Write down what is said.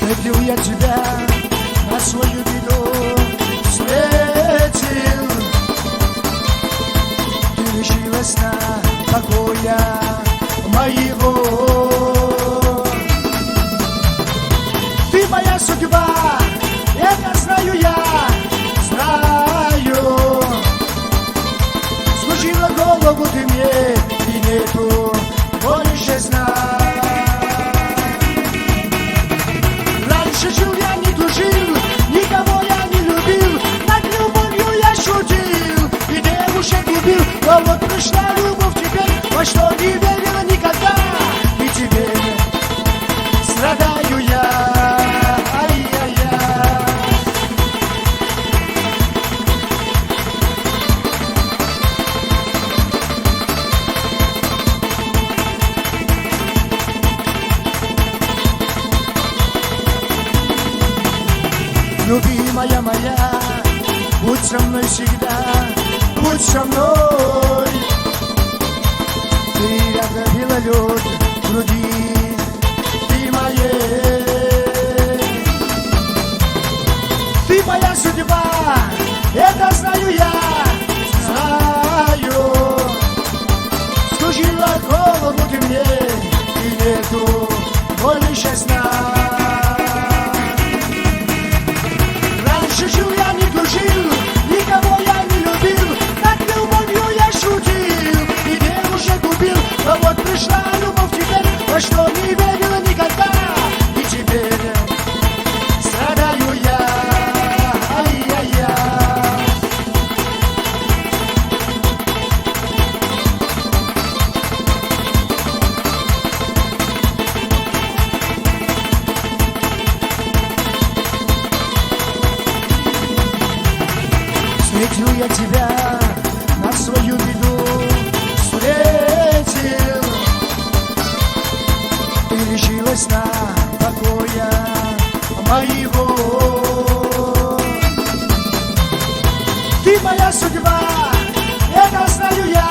Встретил я тебя, на свою беду встретил. Ты лишилась на покоя моего. Ты моя судьба, это знаю я, знаю. Скрутила голову ты мне, и нету больше сна. Раньше жил я, не тужил, никого я не любил, над любовью я шутил и девушек любил. Но вот пришла любовь теперь, во что не верила никогда, и теперь страдаю я. Любимая моя, будь со мной всегда, будь со мной. Ты растопила лед в груди, ты моей. Ты моя судьба, это знаю я, знаю. Скружила голову ты мне, и нету больше сна. Жил я, не дружил, никого я не любил, над любовью я шутил и девушек убил. Но вот пришла любовь теперь, во что не верила никогда, и теперь страдаю я. Встретил я тебя, на свою беду встретил. Ты лишилась на покоя моего. Ты моя судьба, это знаю я.